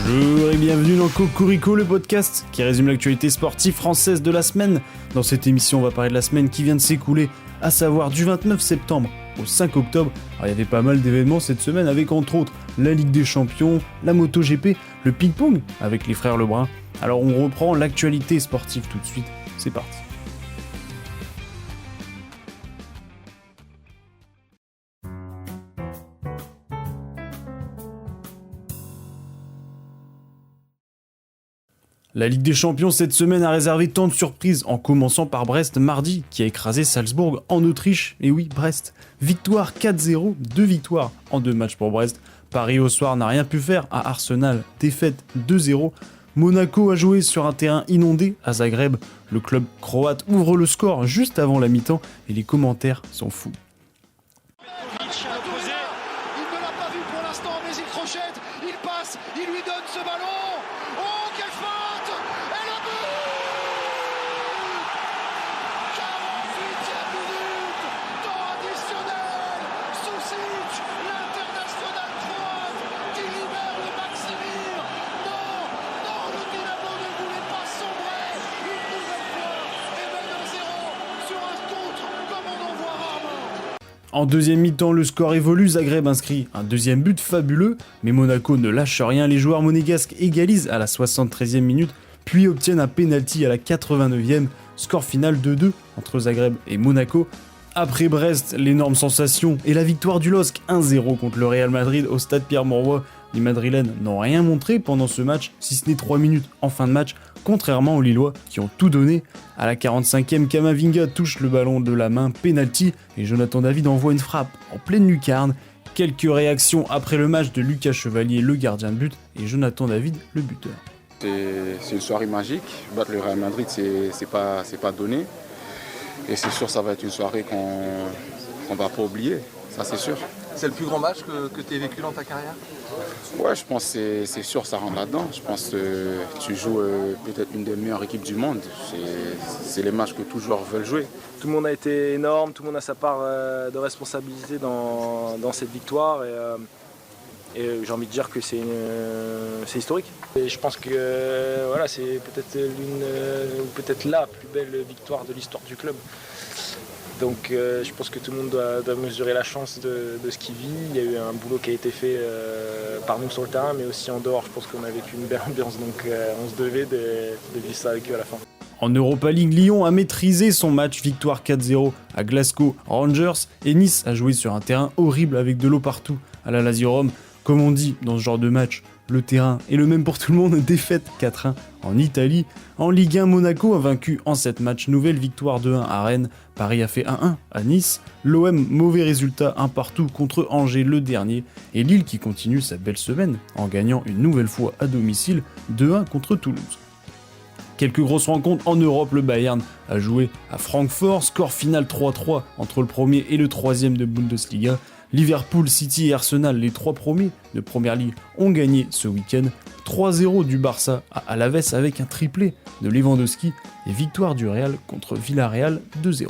Bonjour et bienvenue dans Cocorico, le podcast qui résume l'actualité sportive française de la semaine. Dans cette émission, on va parler de la semaine qui vient de s'écouler, à savoir du 29 septembre au 5 octobre. Alors, il y avait pas mal d'événements cette semaine avec entre autres la Ligue des Champions, la MotoGP, le ping-pong avec les frères Lebrun. Alors on reprend l'actualité sportive tout de suite, c'est parti. La Ligue des Champions cette semaine a réservé tant de surprises, en commençant par Brest mardi, qui a écrasé Salzbourg en Autriche. Et oui, Brest. Victoire 4-0, 2 victoires en 2 matchs pour Brest. Paris au soir n'a rien pu faire à Arsenal, défaite 2-0. Monaco a joué sur un terrain inondé à Zagreb. Le club croate ouvre le score juste avant la mi-temps et les commentaires sont fous. En deuxième mi-temps, le score évolue, Zagreb inscrit un deuxième but fabuleux, mais Monaco ne lâche rien, les joueurs monégasques égalisent à la 73e minute, puis obtiennent un pénalty à la 89e, score final 2-2 entre Zagreb et Monaco. Après Brest, l'énorme sensation et la victoire du LOSC 1-0 contre le Real Madrid au stade Pierre-Mauroy. Les Madrilènes n'ont rien montré pendant ce match, si ce n'est 3 minutes en fin de match, contrairement aux Lillois qui ont tout donné. À la 45e, Camavinga touche le ballon de la main, penalty, et Jonathan David envoie une frappe en pleine lucarne. Quelques réactions après le match de Lucas Chevalier, le gardien de but, et Jonathan David, le buteur. C'est une soirée magique, battre le Real Madrid c'est pas donné, et c'est sûr ça va être une soirée qu'on va pas oublier, ça c'est sûr. C'est le plus grand match que tu aies vécu dans ta carrière ? Ouais, je pense que c'est sûr ça rentre là-dedans. Je pense que tu joues peut-être une des meilleures équipes du monde. C'est les matchs que tous les joueurs veulent jouer. Tout le monde a été énorme, tout le monde a sa part de responsabilité dans cette victoire. Et j'ai envie de dire que c'est historique. Et je pense que c'est peut-être peut-être la plus belle victoire de l'histoire du club. Donc je pense que tout le monde doit mesurer la chance de ce qu'il vit. Il y a eu un boulot qui a été fait par nous sur le terrain, mais aussi en dehors. Je pense qu'on a vécu une belle ambiance, donc on se devait de vivre ça avec eux à la fin. En Europa League, Lyon a maîtrisé son match, victoire 4-0 à Glasgow Rangers, et Nice a joué sur un terrain horrible avec de l'eau partout à la Lazio Rome. Comme on dit dans ce genre de match, le terrain est le même pour tout le monde, défaite 4-1 en Italie. En Ligue 1, Monaco a vaincu en 7 matchs, nouvelle victoire 2-1 à Rennes. Paris a fait 1-1 à Nice. L'OM, mauvais résultat, 1 partout contre Angers le dernier. Et Lille qui continue sa belle semaine en gagnant une nouvelle fois à domicile 2-1 contre Toulouse. Quelques grosses rencontres en Europe, le Bayern a joué à Francfort, score final 3-3 entre le premier et le troisième de Bundesliga. Liverpool, City et Arsenal, les 3 premiers de Première Ligue, ont gagné ce week-end. 3-0 du Barça à Alaves avec un triplé de Lewandowski et victoire du Real contre Villarreal 2-0.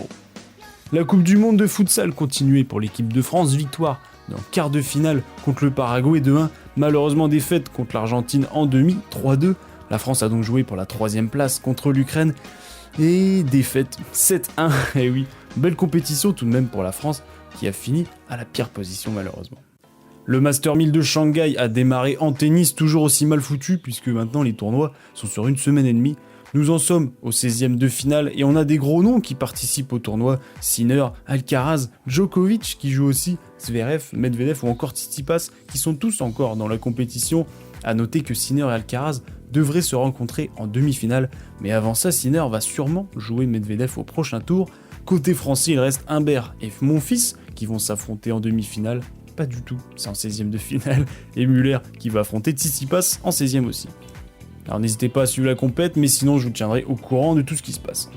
La Coupe du Monde de futsal continuait pour l'équipe de France, victoire dans quart de finale contre le Paraguay 2-1, malheureusement défaite contre l'Argentine en demi 3-2. La France a donc joué pour la 3e place contre l'Ukraine et défaite 7-1. Et oui, belle compétition tout de même pour la France qui a fini à la pire position malheureusement. Le Master 1000 de Shanghai a démarré en tennis, toujours aussi mal foutu puisque maintenant les tournois sont sur une semaine et demie. Nous en sommes au 16e de finale et on a des gros noms qui participent au tournoi. Sinner, Alcaraz, Djokovic qui joue aussi, Zverev, Medvedev ou encore Tsitsipas qui sont tous encore dans la compétition. A noter que Sinner et Alcaraz devraient se rencontrer en demi-finale, mais avant ça Sinner va sûrement jouer Medvedev au prochain tour. Côté français, il reste Humbert et Monfils qui vont s'affronter en demi-finale. Pas du tout, c'est en 16e de finale. Et Muller qui va affronter Tsitsipas en 16e aussi. Alors n'hésitez pas à suivre la compète, mais sinon je vous tiendrai au courant de tout ce qui se passe.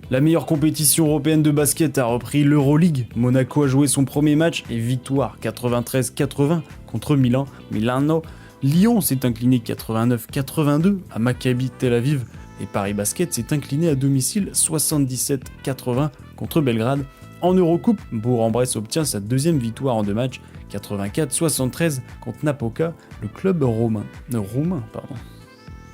La meilleure compétition européenne de basket a repris l'Euroleague. Monaco a joué son premier match et victoire 93-80 contre Milano. Lyon s'est incliné 89-82 à Maccabi Tel Aviv. Et Paris Basket s'est incliné à domicile 77-80 contre Belgrade. En Eurocoupe, Bourg-en-Bresse obtient sa deuxième victoire en 2 matchs, 84-73 contre Napoca, le club roumain.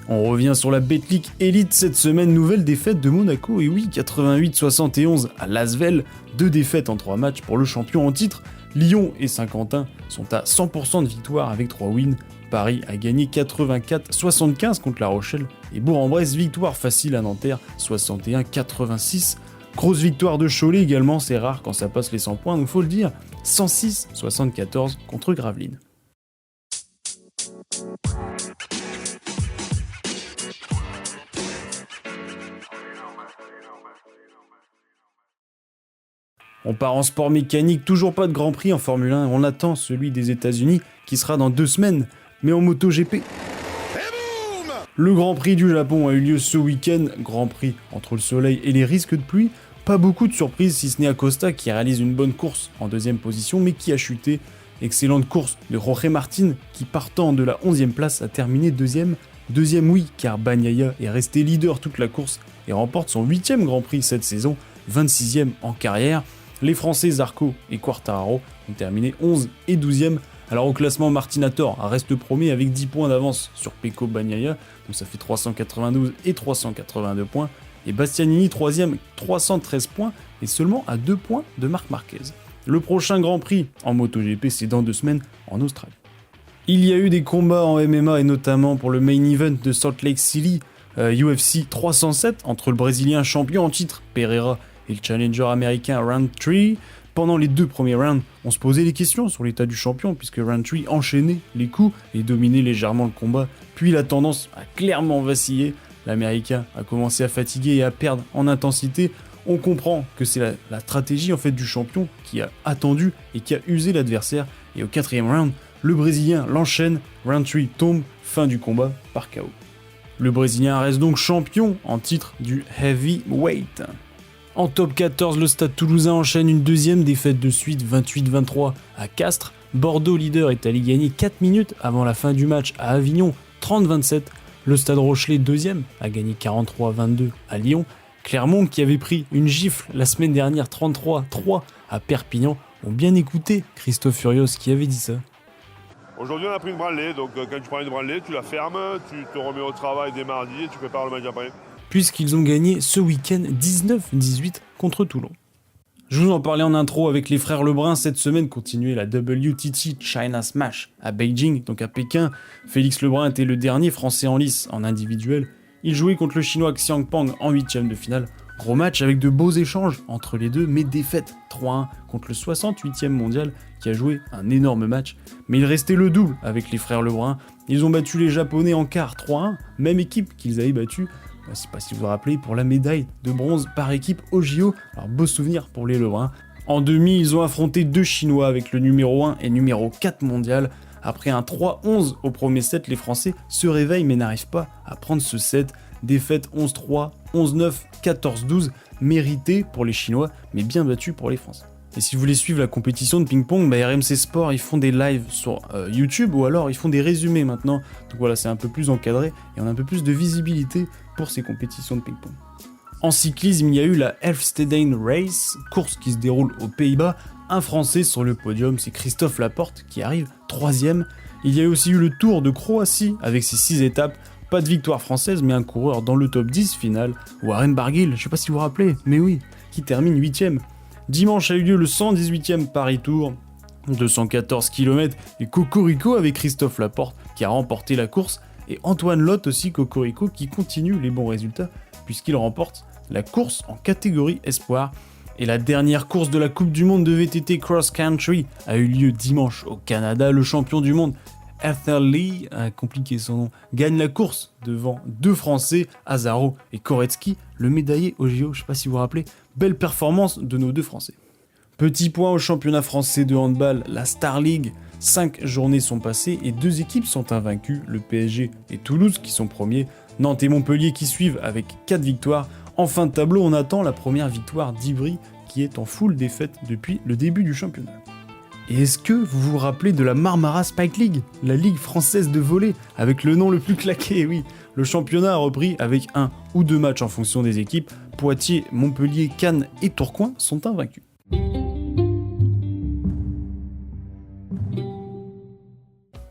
On revient sur la Betclic Elite cette semaine, nouvelle défaite de Monaco, et oui, 88-71 à Lasvel, 2 défaites en 3 matchs pour le champion en titre. Lyon et Saint-Quentin sont à 100% de victoire avec 3 wins. Paris a gagné 84-75 contre La Rochelle, et Bourg-en-Bresse, victoire facile à Nanterre, 61-86. Grosse victoire de Cholet également, c'est rare quand ça passe les 100 points, donc faut le dire, 106-74 contre Gravelines. On part en sport mécanique, toujours pas de Grand Prix en Formule 1, on attend celui des États-Unis qui sera dans 2 semaines, mais en MotoGP. Le Grand Prix du Japon a eu lieu ce week-end, Grand Prix entre le soleil et les risques de pluie. Pas beaucoup de surprises si ce n'est Acosta qui réalise une bonne course en 2e position mais qui a chuté. Excellente course de Jorge Martin qui partant de la 11e place a terminé 2e. 2e oui car Bagnaia est resté leader toute la course et remporte son 8e Grand Prix cette saison, 26e en carrière. Les Français Zarco et Quartararo ont terminé 11 et 12e. Alors au classement, Martinator reste premier avec 10 points d'avance sur Pecco Bagnaia, donc ça fait 392 et 382 points. Et Bastianini 3ème, 313 points et seulement à 2 points de Marc Marquez. Le prochain Grand Prix en MotoGP, c'est dans 2 semaines en Australie. Il y a eu des combats en MMA et notamment pour le main event de Salt Lake City, UFC 307 entre le Brésilien champion en titre Pereira et le challenger américain Roundtree. Pendant les 2 premiers rounds, on se posait des questions sur l'état du champion puisque Roundtree enchaînait les coups et dominait légèrement le combat. Puis la tendance a clairement vacillé. L'Américain a commencé à fatiguer et à perdre en intensité. On comprend que c'est la stratégie en fait du champion qui a attendu et qui a usé l'adversaire. Et au 4e round, le Brésilien l'enchaîne, Roundtree tombe, fin du combat par KO. Le Brésilien reste donc champion en titre du heavyweight. En top 14, le Stade Toulousain enchaîne une 2e défaite de suite, 28-23 à Castres. Bordeaux leader est allé gagner 4 minutes avant la fin du match à Avignon, 30-27. Le Stade Rochelais 2e a gagné 43-22 à Lyon. Clermont, qui avait pris une gifle la semaine dernière 33-3 à Perpignan, ont bien écouté Christophe Furios qui avait dit ça. Aujourd'hui on a pris une branlée, donc quand tu prends une branlée, tu la fermes, tu te remets au travail dès mardi et tu prépares le match après. Puisqu'ils ont gagné ce week-end 19-18 contre Toulon. Je vous en parlais en intro avec les frères Lebrun, cette semaine continuait la WTT China Smash à Beijing, donc à Pékin. Félix Lebrun était le dernier français en lice en individuel. Il jouait contre le chinois Xiang Pang en 8e de finale. Gros match avec de beaux échanges entre les deux, mais défaite 3-1 contre le 68e mondial qui a joué un énorme match. Mais il restait le double avec les frères Lebrun. Ils ont battu les Japonais en quart 3-1, même équipe qu'ils avaient battue. Je ne sais pas si vous vous rappelez, pour la médaille de bronze par équipe au JO. Alors beau souvenir pour les Lebrun. En demi, ils ont affronté 2 Chinois avec le numéro 1 et numéro 4 mondial. Après un 3-11 au premier set, les Français se réveillent mais n'arrivent pas à prendre ce set. Défaite 11-3, 11-9, 14-12, méritée pour les Chinois, mais bien battue pour les Français. Et si vous voulez suivre la compétition de ping-pong, RMC Sport, ils font des lives sur YouTube ou alors ils font des résumés maintenant. Donc voilà, c'est un peu plus encadré et on a un peu plus de visibilité pour ces compétitions de ping-pong. En cyclisme, il y a eu la Elfsteden Race, course qui se déroule aux Pays-Bas. Un Français sur le podium, c'est Christophe Laporte qui arrive 3e. Il y a aussi eu le Tour de Croatie avec ses 6 étapes. Pas de victoire française, mais un coureur dans le top 10 final, Warren Barguil, je sais pas si vous vous rappelez, mais oui, qui termine 8e. Dimanche a eu lieu le 118e Paris-Tour, 214 km, et Cocorico avec Christophe Laporte qui a remporté la course, et Antoine Lotte aussi, Cocorico, qui continue les bons résultats, puisqu'il remporte la course en catégorie espoir. Et la dernière course de la Coupe du Monde de VTT Cross Country a eu lieu dimanche au Canada. Le champion du monde, Arthur Lee, compliqué son nom, gagne la course devant 2 Français, Azaro et Koretsky, le médaillé au JO, je sais pas si vous vous rappelez, belle performance de nos 2 Français. Petit point au championnat français de handball, la Star League, 5 journées sont passées et 2 équipes sont invaincues, le PSG et Toulouse qui sont premiers, Nantes et Montpellier qui suivent avec 4 victoires. En fin de tableau, on attend la première victoire d'Ivry qui est en full défaite depuis le début du championnat. Et est-ce que vous vous rappelez de la Marmara Spike League, la ligue française de volley, avec le nom le plus claqué, oui. Le championnat a repris avec 1 ou 2 matchs en fonction des équipes. Poitiers, Montpellier, Cannes et Tourcoing sont invaincus.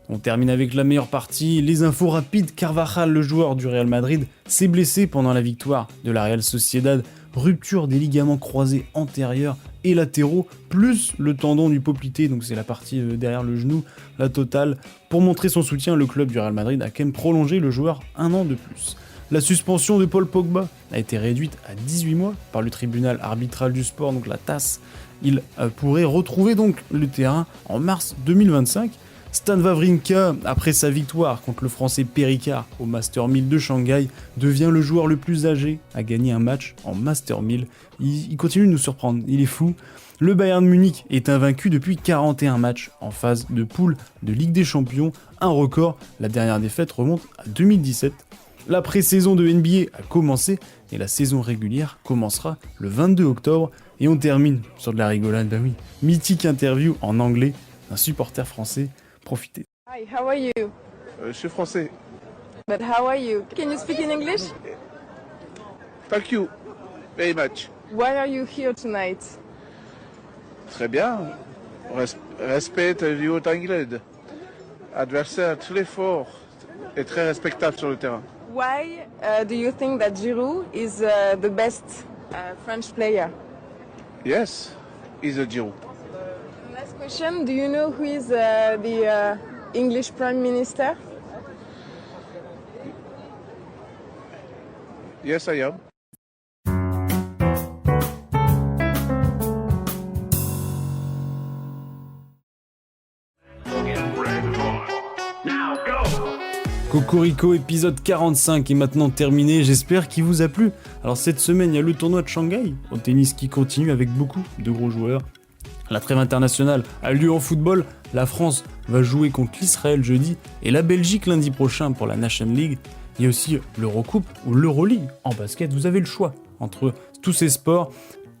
On termine avec la meilleure partie, les infos rapides. Carvajal, le joueur du Real Madrid, s'est blessé pendant la victoire de la Real Sociedad. Rupture des ligaments croisés antérieurs et latéraux, plus le tendon du poplité, donc c'est la partie derrière le genou, la totale. Pour montrer son soutien, le club du Real Madrid a quand même prolongé le joueur 1 an de plus. La suspension de Paul Pogba a été réduite à 18 mois par le tribunal arbitral du sport, donc la TAS. Il pourrait retrouver donc le terrain en mars 2025. Stan Wawrinka, après sa victoire contre le français Péricard au Master 1000 de Shanghai, devient le joueur le plus âgé à gagner un match en Master 1000. Il continue de nous surprendre, il est fou. Le Bayern Munich est invaincu depuis 41 matchs en phase de poule de Ligue des Champions, un record. La dernière défaite remonte à 2017. La pré-saison de NBA a commencé et la saison régulière commencera le 22 octobre. Et on termine sur de la rigolade, bah oui. Mythique interview en anglais d'un supporter français. Profitez. Hi, how are you? Je suis français. But how are you? Can you speak in English? Thank you very much. Why are you here tonight? Très bien. Respect du haut anglais. Adversaire très fort et très respectable sur le terrain. Why do you think that Giroud is the best French player? Yes, he's a Giroud. Last question, do you know who is the English Prime Minister? Yes, I am. Cocorico épisode 45 est maintenant terminé, j'espère qu'il vous a plu. Alors cette semaine, il y a le tournoi de Shanghai au tennis qui continue avec beaucoup de gros joueurs. La trêve internationale a lieu en football, la France va jouer contre l'Israël jeudi et la Belgique lundi prochain pour la Nation League. Il y a aussi l'Eurocoupe ou l'Euroleague en basket, vous avez le choix entre tous ces sports.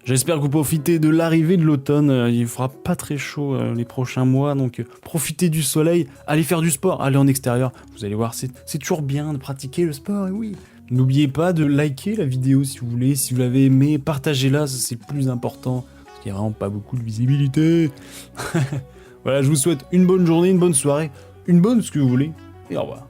J'espère que vous profitez de l'arrivée de l'automne, il fera pas très chaud les prochains mois, donc profitez du soleil, allez faire du sport, allez en extérieur, vous allez voir, c'est toujours bien de pratiquer le sport, et oui. N'oubliez pas de liker la vidéo si vous voulez, si vous l'avez aimé, partagez-la, ça c'est le plus important, parce qu'il n'y a vraiment pas beaucoup de visibilité. Voilà, je vous souhaite une bonne journée, une bonne soirée, une bonne ce que vous voulez, et au revoir.